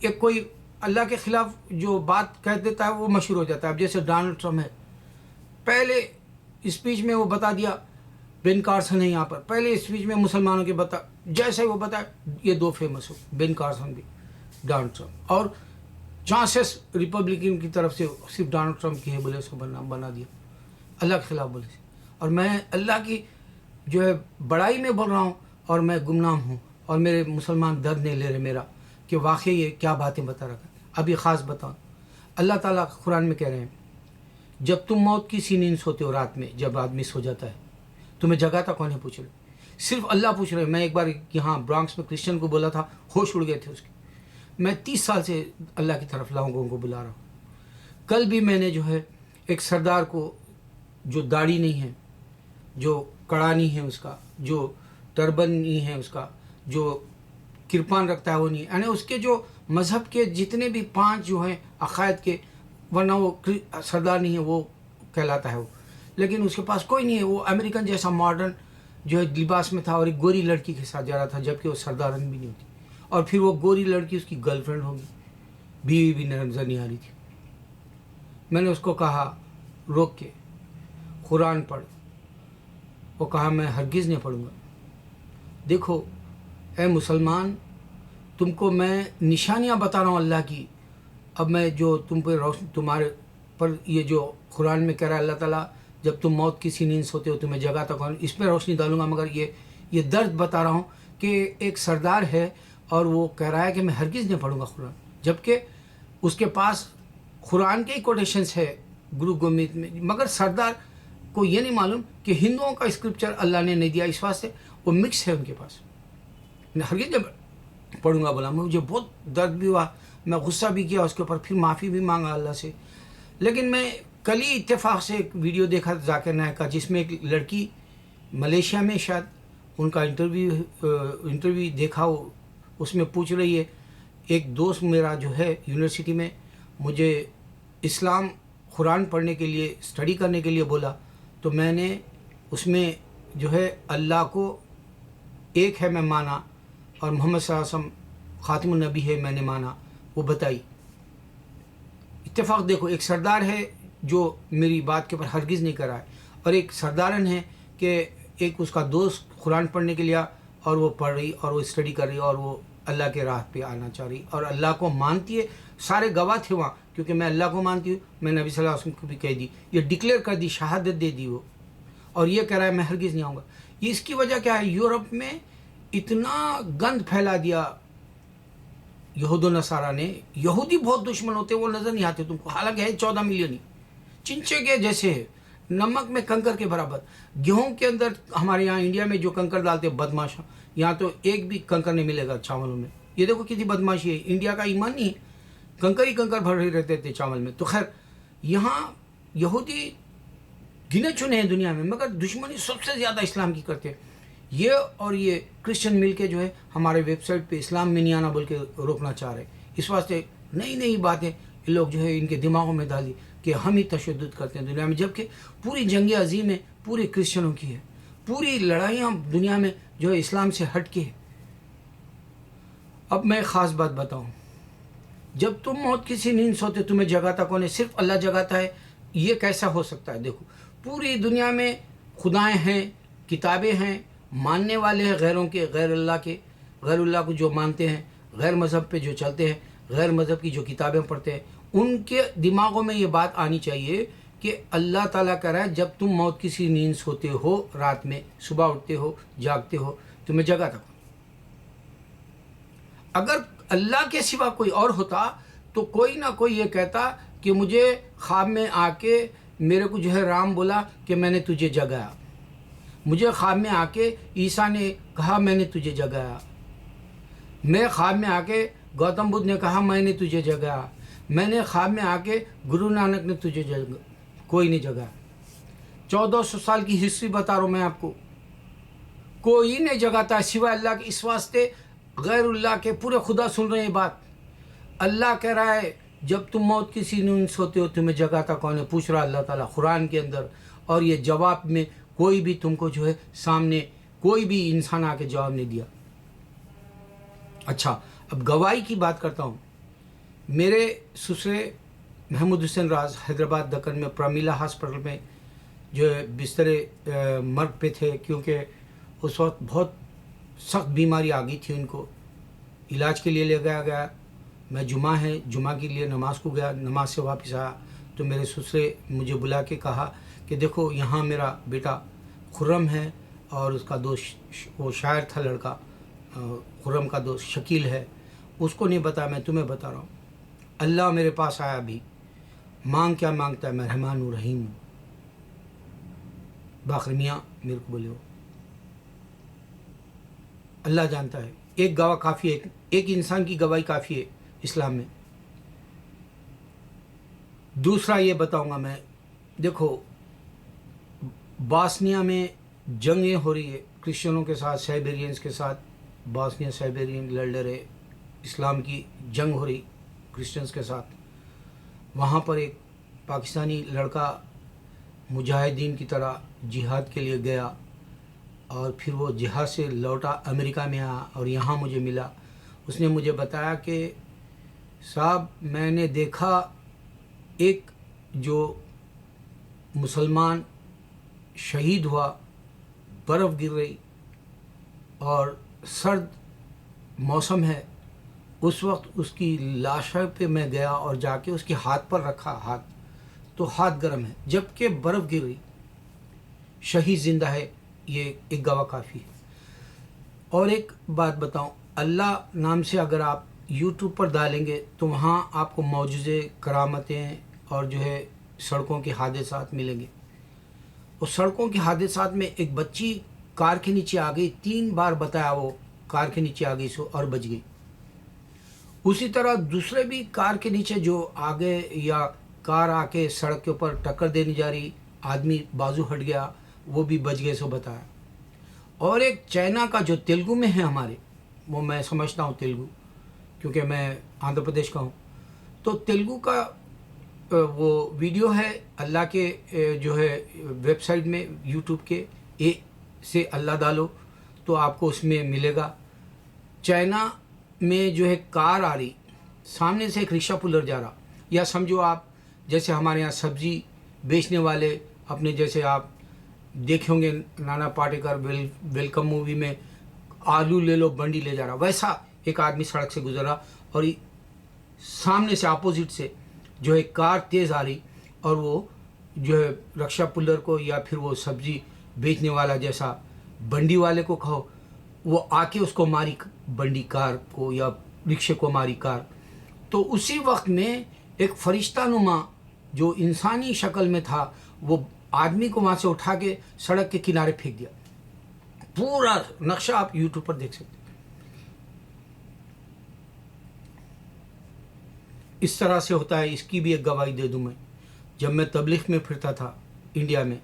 ایک کوئی اللہ کے خلاف جو بات کہہ دیتا ہے وہ مشہور ہو جاتا ہے. اب جیسے ڈونلڈ ٹرمپ ہے, پہلے اسپیچ میں وہ بتا دیا بین کارسن ہے یہاں پر, پہلے اسپیچ میں مسلمانوں کے بتا, جیسے وہ بتایا یہ دو فیمس ہو, بین کارسن بھی ڈونلڈ ٹرمپ, اور چانسز ریپبلکن کی طرف سے صرف ڈونلڈ ٹرمپ کی ہے بولے اس کو بنا دیا اللہ کے خلاف بولے سے. اور میں اللہ کی جو ہے بڑائی میں بول رہا ہوں, اور میں گمنام ہوں, اور میرے مسلمان درد نہیں لے رہے میرا کہ واقعی یہ کیا باتیں بتا رہا ہے. اب یہ خاص بتاؤں, اللہ تعالیٰ قرآن میں کہہ رہے ہیں جب تم موت کی سی نیند سوتے ہو رات میں, جب آدمی سو جاتا ہے تمہیں جگاتا کون ہے پوچھ رہے, صرف اللہ پوچھ رہے. میں ایک بار یہاں برانکس میں کرسچن کو بولا تھا, ہوش اڑ گئے تھے اس کے. میں 30 سال سے اللہ کی طرف لوگوں کو بلا رہا ہوں. کل بھی میں نے جو ہے ایک سردار کو, جو داڑھی نہیں ہے, جو کڑا نہیں ہے اس کا, جو ٹربن نہیں ہے اس کا, جو کرپان رکھتا ہے وہ نہیں, یعنی اس کے جو مذہب کے جتنے بھی 5 جو ہیں عقائد کے, ورنہ وہ سردار نہیں ہے وہ کہلاتا ہے وہ, لیکن اس کے پاس کوئی نہیں ہے. وہ امریکن جیسا ماڈرن جو ہے لباس میں تھا, اور ایک گوری لڑکی کے ساتھ جا رہا تھا, جبکہ وہ سردارن بھی نہیں ہوتی, اور پھر وہ گوری لڑکی اس کی گرل فرینڈ ہوگی, بیوی بھی نظر نہیں آ رہی تھی. میں نے اس کو کہا روک کے قرآن پڑھ, وہ کہا میں ہرگز نہیں پڑھوں گا. دیکھو اے مسلمان, تم کو میں نشانیاں بتا رہا ہوں اللہ کی. اب میں جو تم پہ تمہارے پر یہ جو قرآن میں کہہ رہا ہے اللہ تعالیٰ جب تم موت کی سی نیند سوتے ہو تمہیں جگاتا کون, اس پہ روشنی ڈالوں گا. مگر یہ درد بتا رہا ہوں کہ ایک سردار ہے اور وہ کہہ رہا ہے کہ میں ہرگز نہیں پڑھوں گا قرآن, جبکہ اس کے پاس قرآن کے ہی کوٹیشنس ہے گرو گومت میں. مگر سردار کو یہ نہیں معلوم کہ ہندوؤں کا اسکرپچر اللہ نے نہیں دیا, اس واسطے وہ مکس ہے ان کے پاس. میں ہرگز نہیں پڑھوں گا بولا. مجھے بہت درد بھی ہوا, میں غصہ بھی کیا اس کے اوپر, پھر معافی بھی مانگا اللہ سے. لیکن میں کل ہی اتفاق سے ایک ویڈیو دیکھا ذاکر نائک کا, جس میں ایک لڑکی ملیشیا میں شاید ان کا انٹرویو دیکھا, اس میں پوچھ رہی ہے ایک دوست میرا جو ہے یونیورسٹی میں مجھے اسلام قرآن پڑھنے کے لیے اسٹڈی کرنے کے لیے بولا, تو میں نے اس میں جو ہے اللہ کو ایک ہے میں مانا, اور محمد صلی اللہ علیہ وسلم خاتم النبی ہے میں نے مانا, وہ بتائی. اتفاق دیکھو, ایک سردار ہے جو میری بات کے اوپر ہرگز نہیں کرا ہے, اور ایک سردارن ہے کہ ایک اس کا دوست قرآن پڑھنے کے لیے, اور وہ پڑھ رہی اور وہ اسٹڈی کر رہی اور وہ اللہ کے راہ پہ آنا چاہ رہی اور اللہ کو مانتی ہے. سارے گواہ تھے وہاں, کیونکہ میں اللہ کو مانتی ہوں. میں نبی صلی اللہ علیہ وسلم کو بھی کہہ دی, یہ ڈکلیئر کر دی, شہادت دے دی وہ, اور یہ کہہ رہا ہے میں ہرگز نہیں آؤں گا. یہ اس کی وجہ کیا ہے, یورپ میں اتنا گند پھیلا دیا یہود و نصارہ نے. یہودی بہت دشمن ہوتے, وہ نظر نہیں آتے تم کو, حالانکہ ہے 14 ملین ہی, چنچے کے جیسے ہے, نمک میں کنکر کے برابر. گیہوں کے اندر ہمارے یہاں انڈیا میں جو کنکر ڈالتے بدماش, یہاں تو ایک بھی کنکر نہیں ملے گا چاولوں میں. یہ دیکھو کتنی بدماشی ہے, انڈیا کا ایمان نہیں ہے, کنکر ہی کنکر بھر رہتے تھے چاول میں. تو خیر یہاں یہودی گنے چنے ہیں دنیا میں, مگر دشمنی سب سے زیادہ اسلام کی کرتے ہیں. یہ اور یہ کرسچن مل کے جو ہے ہمارے ویب سائٹ پہ اسلام میں نہیں آنا بول کے روکنا چاہ رہے. اس واسطے نئی نئی باتیں یہ لوگ جو ہے ان کے دماغوں میں ڈالی کہ ہم ہی تشدد کرتے ہیں دنیا میں, جبکہ پوری جنگ عظیم ہے پورے کرسچنوں کی ہے. پوری لڑائیاں دنیا میں جو ہے اسلام سے ہٹ کے ہے. اب میں خاص بات بتاؤں, جب تم موت کی سی نیند سوتے تمہیں جگاتا کون ہے, صرف اللہ جگاتا ہے. یہ کیسا ہو سکتا ہے؟ دیکھو پوری دنیا میں خدائیں ہیں, کتابیں ہیں, ماننے والے ہیں غیروں کے, غیر اللہ کے, غیر اللہ کو جو مانتے ہیں, غیر مذہب پہ جو چلتے ہیں, غیر مذہب کی جو کتابیں پڑھتے ہیں, ان کے دماغوں میں یہ بات آنی چاہیے کہ اللہ تعالیٰ کہہ رہا ہے جب تم موت کی سی نیند سوتے ہو رات میں, صبح اٹھتے ہو, جاگتے ہو, تمہیں جگاتا کون. اگر اللہ کے سوا کوئی اور ہوتا تو کوئی نہ کوئی یہ کہتا کہ مجھے خواب میں آ کے میرے کو جو ہے رام بولا کہ میں نے تجھے جگایا, مجھے خواب میں آ کے عیسیٰ نے کہا میں نے تجھے جگایا, میں خواب میں آ کے گوتم بدھ نے کہا میں نے تجھے جگایا, میں نے خواب میں آ کے گرو نانک نے تجھے جگایا. کوئی نہیں جگایا. 1400 سال کی ہسٹری بتا رہا ہوں میں آپ کو, کوئی نہیں جگاتا ہے سوائے اللہ کے. اس واسطے غیر اللہ کے پورے خدا سن رہے ہیں یہ بات. اللہ کہہ رہا ہے جب تم موت کی سی نیند سوتے ہو تمہیں جگاتا کون ہے, پوچھ رہا اللہ تعالیٰ قرآن کے اندر. اور یہ جواب میں کوئی بھی تم کو جو ہے سامنے کوئی بھی انسان آ کے جواب نہیں دیا. اچھا اب گواہی کی بات کرتا ہوں. میرے سسرے محمود حسین راز حیدرآباد دکن میں پرامیلا ہاسپٹل میں جو ہے بستر مرگ پہ تھے، کیونکہ اس وقت بہت سخت بیماری آ گئی تھی ان کو. علاج کے لیے لے گیا. میں جمعہ کے لیے نماز کو گیا. نماز سے واپس آیا تو میرے سسرے مجھے بلا کے کہا کہ دیکھو یہاں میرا بیٹا خرم ہے اور اس کا دوست وہ شاعر تھا لڑکا، خرم کا دوست شکیل ہے، اس کو نہیں بتا، میں تمہیں بتا رہا ہوں. اللہ میرے پاس آیا بھی، مانگ کیا مانگتا ہے، میں رحمان و رحیم ہوں. باقر میاں میرے کو بولے ہو، اللہ جانتا ہے. ایک گواہ کافی ہے، ایک انسان کی گواہی کافی ہے اسلام میں. دوسرا یہ بتاؤں گا میں، دیکھو باسنیا میں جنگیں ہو رہی ہے کرسچنوں کے ساتھ، سائبیرینز کے ساتھ. باسنیا سائبیرین لڑ رہے، اسلام کی جنگ ہو رہی کرسچنز کے ساتھ. وہاں پر ایک پاکستانی لڑکا مجاہدین کی طرح جہاد کے لیے گیا اور پھر وہ جہاد سے لوٹا، امریکہ میں آیا اور یہاں مجھے ملا. اس نے مجھے بتایا کہ صاحب میں نے دیکھا ایک جو مسلمان شہید ہوا، برف گر رہی اور سرد موسم ہے، اس وقت اس کی لاش پہ میں گیا اور جا کے اس کے ہاتھ پر رکھا، ہاتھ تو ہاتھ گرم ہے جبکہ برف گر رہی، شہید زندہ ہے. یہ ایک گواہ کافی ہے. اور ایک بات بتاؤں، اللہ نام سے اگر آپ یوٹیوب پر ڈالیں گے تو وہاں آپ کو معجزے، کرامتیں اور جو ہے سڑکوں کے حادثات ملیں گے. اور سڑکوں کے حادثات میں ایک بچی کار کے نیچے آ گئی، 3 بار بتایا وہ کار کے نیچے آ گئی سو اور بچ گئی. اسی طرح دوسرے بھی کار کے نیچے جو آگے یا کار آ کے سڑک کے اوپر ٹکر دینے جا رہی، آدمی بازو ہٹ گیا، وہ بھی بچ گئے سو بتایا. اور ایک چائنا کا جو تیلگو میں ہے ہمارے، وہ میں سمجھتا ہوں تیلگو کیونکہ میں آندھرا پردیش کا ہوں، تو تیلگو کا وہ ویڈیو ہے اللہ کے جو ہے ویب سائٹ میں، یوٹیوب کے اے سے اللہ ڈالو تو آپ کو اس میں ملے گا. چائنا میں جو ہے کار آ رہی، سامنے سے ایک رکشہ پولر جا رہا، یا سمجھو آپ جیسے ہمارے یہاں سبزی بیچنے والے اپنے، جیسے آپ دیکھیں گے نانا پاٹیکر ویلکم مووی میں، آلو لے لو بنڈی لے جا رہا، ویسا ایک آدمی سڑک سے گزرا اور سامنے سے اپوزٹ سے جو ہے کار تیز آ رہی اور وہ جو ہے رکشہ پولر کو یا پھر وہ سبزی بیچنے والا جیسا بنڈی والے کو کہو، وہ آ کے اس کو ماری، بنڈی کار کو یا رکشے کو ماری کار. تو اسی وقت میں ایک فرشتہ نما جو انسانی شکل میں تھا، وہ آدمی کو وہاں سے اٹھا کے سڑک کے کنارے پھینک دیا. پورا نقشہ آپ یوٹیوب پر دیکھ سکتے. اس طرح سے ہوتا ہے. اس کی بھی ایک گواہی دے دوں میں. جب میں تبلیغ میں پھرتا تھا انڈیا میں،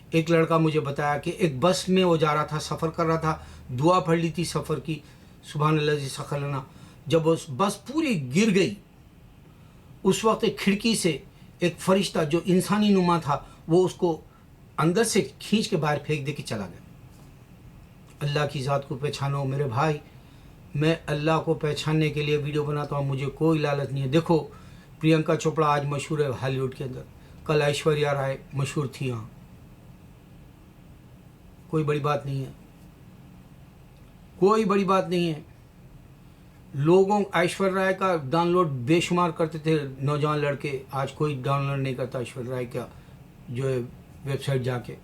ایک لڑکا مجھے بتایا کہ ایک بس میں وہ جا رہا تھا، سفر کر رہا تھا، دعا پڑھ لی تھی سفر کی، سبحان اللہ جی سخر لنا. جب اس بس پوری گر گئی، اس وقت ایک کھڑکی سے ایک فرشتہ جو انسانی نما تھا، وہ اس کو اندر سے کھینچ کے باہر پھینک دے کے چلا گیا. اللہ کی ذات کو پہچانو میرے بھائی. میں اللہ کو پہچاننے کے لیے ویڈیو بناتا ہوں، مجھے کوئی لالچ نہیں ہے. دیکھو پرینکا چوپڑا آج مشہور ہے ہالی ووڈ کے اندر، کل ایشوریا رائے مشہور تھی یہاں. کوئی بڑی بات نہیں ہے، کوئی بڑی بات نہیں ہے. لوگوں ایشوریا رائے کا ڈاؤن لوڈ بے شمار کرتے تھے نوجوان لڑکے، آج کوئی ڈاؤن لوڈ نہیں کرتا ایشوریا رائے کا جو ہے ویب سائٹ جا کے.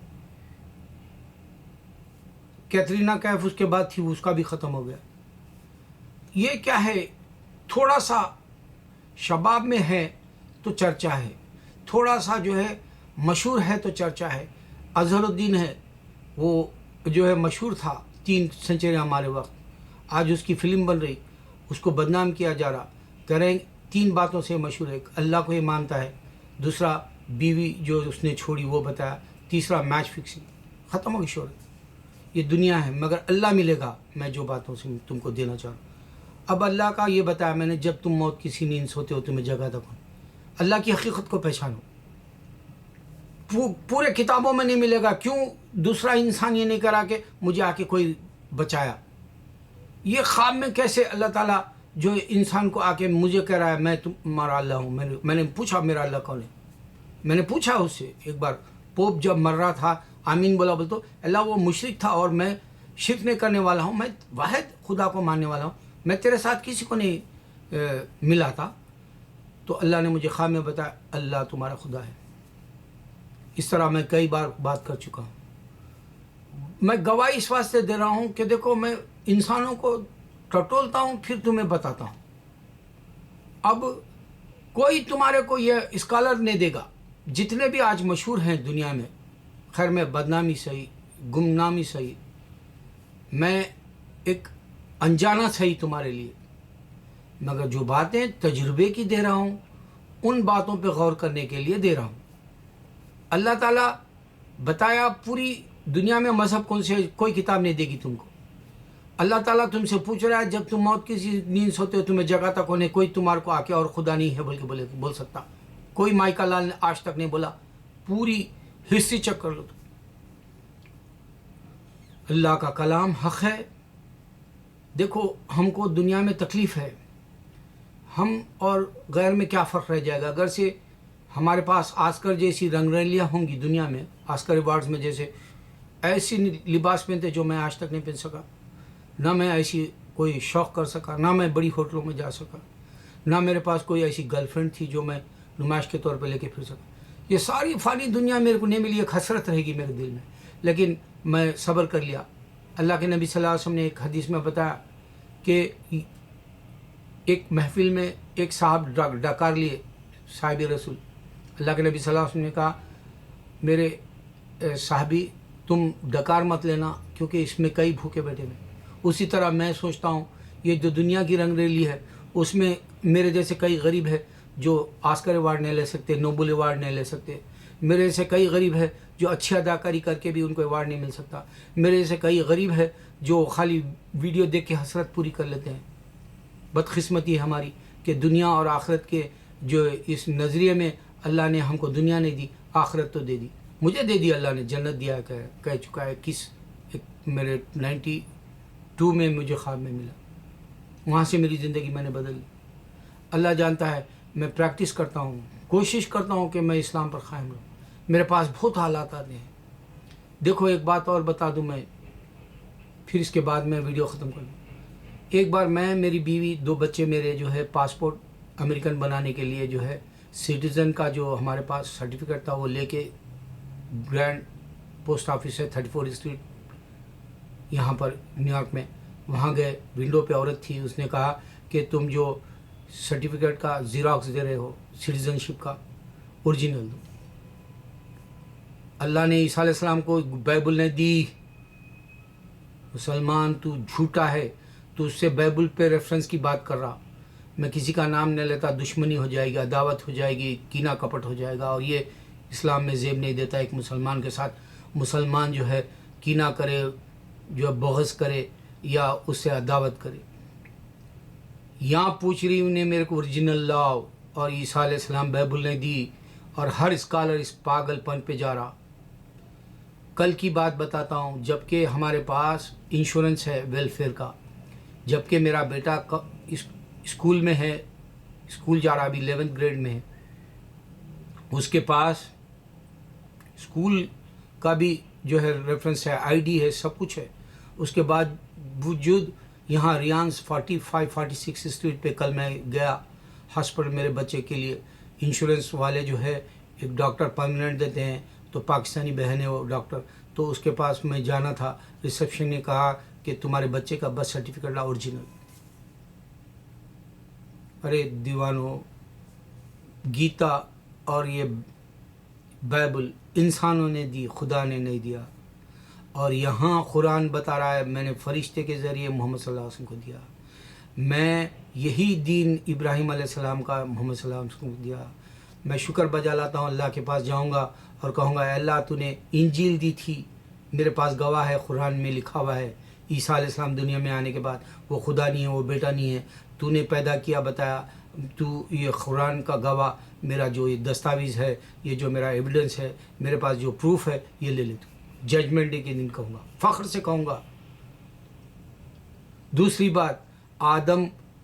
کیترینا کیف اس کے بعد تھی، اس کا بھی ختم ہو گیا. یہ کیا ہے؟ تھوڑا سا شباب میں ہے تو چرچا ہے، تھوڑا سا جو ہے مشہور ہے تو چرچا ہے. اظہر الدین ہے، وہ جو ہے مشہور تھا 3 سنچری ہمارے وقت، آج اس کی فلم بن رہی، اس کو بدنام کیا جا رہا. کہہ رہے ہیں 3 باتوں سے مشہور ہے، اللہ کو یہ مانتا ہے، دوسرا بیوی جو اس نے چھوڑی وہ بتایا، تیسرا میچ فکسنگ. ختم ہو گئی شور. یہ دنیا ہے، مگر اللہ ملے گا. میں جو باتوں سے تم کو دینا چاہ رہا ہوں، اب اللہ کا یہ بتایا میں نے، جب تم موت کی نیند سوتے ہو تمہیں جگہ دکھاؤں. اللہ کی حقیقت کو پہچانو. پورے کتابوں میں نہیں ملے گا. کیوں دوسرا انسان یہ نہیں کرا کہ مجھے آ کے کوئی بچایا؟ یہ خواب میں کیسے اللہ تعالیٰ جو انسان کو آ کے مجھے کہہ رہا ہے میں تمہارا اللہ ہوں. میں نے پوچھا میرا اللہ کون ہے. میں نے پوچھا اس سے ایک بار پوپ جب مر رہا تھا آمین بولا بول تو اللہ وہ مشرک تھا اور میں شرک نہیں کرنے والا ہوں, میں واحد خدا کو ماننے والا ہوں, میں تیرے ساتھ کسی کو نہیں ملا تھا. تو اللہ نے مجھے خواب میں بتایا اللہ تمہارا خدا ہے. اس طرح میں کئی بار بات کر چکا ہوں. میں گواہی اس واسطے دے رہا ہوں کہ دیکھو میں انسانوں کو ٹٹولتا ہوں پھر تمہیں بتاتا ہوں. اب کوئی تمہارے کو یہ اسکالر نہیں دے گا جتنے بھی آج مشہور ہیں دنیا میں, خیر میں بدنامی صحیح گمنامی صحیح, میں ایک انجانا صحیح تمہارے لیے, مگر جو باتیں تجربے کی دے رہا ہوں ان باتوں پہ غور کرنے کے لیے دے رہا ہوں. اللہ تعالیٰ بتایا پوری دنیا میں مذہب کون سے کوئی کتاب نہیں دے گی تم کو. اللہ تعالیٰ تم سے پوچھ رہا ہے جب تم موت کی نیند سوتے ہو تمہیں جگاتا کون ہے, کوئی تمہارے کو آ کے اور خدا نہیں ہے بلکہ بول سکتا. کوئی مائیکا لال نے آج تک نہیں بولا. پوری ہسٹری چیک کر لو تو اللہ کا کلام حق ہے. دیکھو ہم کو دنیا میں تکلیف ہے, ہم اور غیر میں کیا فرق رہ جائے گا. اگر سے ہمارے پاس آسکر جیسی رنگ رلیاں ہوں گی دنیا میں, آسکر ایوارڈز میں جیسے ایسی لباس پہنتے جو میں آج تک نہیں پہن سکا, نہ میں ایسی کوئی شوق کر سکا, نہ میں بڑی ہوٹلوں میں جا سکا, نہ میرے پاس کوئی ایسی گرل فرینڈ تھی جو میں نمائش کے طور پہ لے کے پھر سکا. یہ ساری فانی دنیا میرے کو نہیں ملی, ایک حسرت رہے گی میرے دل میں, لیکن میں صبر کر لیا. اللہ کے نبی صلی اللہ علیہ وسلم نے ایک حدیث میں بتایا کہ ایک محفل میں ایک صاحب ڈکار لیے, صاحب رسول. اللہ کے نبی صلی اللہ علیہ وسلم نے کہا میرے صحابی تم ڈکار مت لینا کیونکہ اس میں کئی بھوکے بیٹھے ہوئے. اسی طرح میں سوچتا ہوں یہ جو دنیا کی رنگ ریلی ہے اس میں میرے جیسے کئی غریب ہے جو آسکر ایوارڈ نہیں لے سکتے, نوبل ایوارڈ نہیں لے سکتے. میرے جیسے کئی غریب ہے جو اچھی اداکاری کر کے بھی ان کو ایوارڈ نہیں مل سکتا. میرے جیسے کئی غریب ہے جو خالی ویڈیو دیکھ کے حسرت پوری کر لیتے ہیں. بدقسمتی ہے ہماری کہ دنیا اور آخرت کے جو اس نظریے میں اللہ نے ہم کو دنیا نہیں دی, آخرت تو دے دی. مجھے دے دی اللہ نے, جنت دیا کہہ چکا ہے. میرے 92 میں مجھے خواب میں ملا, وہاں سے میری زندگی میں نے بدل لی. اللہ جانتا ہے میں پریکٹس کرتا ہوں, کوشش کرتا ہوں کہ میں اسلام پر قائم رہوں. میرے پاس بہت حالات آتے ہیں. دیکھو ایک بات اور بتا دوں میں, پھر اس کے بعد میں ویڈیو ختم کر دوں. ایک بار میں, میری بیوی, 2 بچے میرے جو ہے پاسپورٹ امریکن بنانے کے لیے جو ہے سٹیزن کا جو ہمارے پاس سرٹیفکیٹ تھا وہ لے کے گرینڈ پوسٹ آفس ہے 34 اسٹریٹ یہاں پر نیو یارک میں, وہاں گئے. ونڈو پہ عورت تھی, اس نے کہا کہ تم جو سرٹیفکیٹ کا زیراکس دے رہے ہو سٹیزن شپ کا اوریجنل دو. اللہ نے عیسیٰ علیہ السلام کو بائبل نے دی. مسلمان تو جھوٹا ہے, تو اس سے بائبل پہ ریفرنس کی بات کر رہا. میں کسی کا نام نہیں لیتا, دشمنی ہو جائے گی, عداوت ہو جائے گی, کینہ کپٹ ہو جائے گا, اور یہ اسلام میں زیب نہیں دیتا ایک مسلمان کے ساتھ. مسلمان جو ہے کینہ کرے, جو بغض کرے یا اس سے عداوت کرے. یہاں پوچھ رہی انہیں میرے کو اوریجنل لاؤ, اور عیسیٰ علیہ السلام بائبل نے دی, اور ہر اسکالر اس پاگل پن پہ جا رہا. کل کی بات بتاتا ہوں, جب کہ ہمارے پاس انشورنس ہے ویلفیئر کا, جب کہ میرا بیٹا اسکول میں ہے, اسکول جا رہا, ابھی 11th گریڈ میں ہے, اس کے پاس اسکول کا بھی جو ہے ریفرنس ہے, آئی ڈی ہے, سب کچھ ہے. اس کے بعد وجود یہاں ریانس 46 اسٹریٹ پہ کل میں گیا ہاسپٹل میرے بچے کے لیے. انشورنس والے جو ہے ایک ڈاکٹر پرماننٹ دیتے ہیں, تو پاکستانی بہن ہے وہ ڈاکٹر, تو اس کے پاس میں جانا تھا. ریسیپشن نے کہا کہ تمہارے بچے کا برتھ سرٹیفکیٹ لا اوریجنل. ارے دیوانو, گیتا اور یہ بائبل انسانوں نے دی, خدا نے نہیں دیا. اور یہاں قرآن بتا رہا ہے میں نے فرشتے کے ذریعے محمد صلی اللہ علیہ وسلم کو دیا. میں یہی دین ابراہیم علیہ السلام کا محمد صلی اللہ علیہ وسلم کو دیا. میں شکر بجا لاتا ہوں, اللہ کے پاس جاؤں گا اور کہوں گا اے اللہ تو نے انجیل دی تھی, میرے پاس گواہ ہے, قرآن میں لکھا ہوا ہے عیسیٰ علیہ السلام دنیا میں آنے کے بعد وہ خدا نہیں ہے, وہ بیٹا نہیں ہے, تو نے پیدا کیا, بتایا, تو یہ قرآن کا گواہ, میرا جو یہ دستاویز ہے, یہ جو میرا ایویڈنس ہے, میرے پاس جو پروف ہے, یہ لے لے. تو ججمنٹ ڈے کے دن کہوں گا, فخر سے کہوں گا. دوسری بات, آدم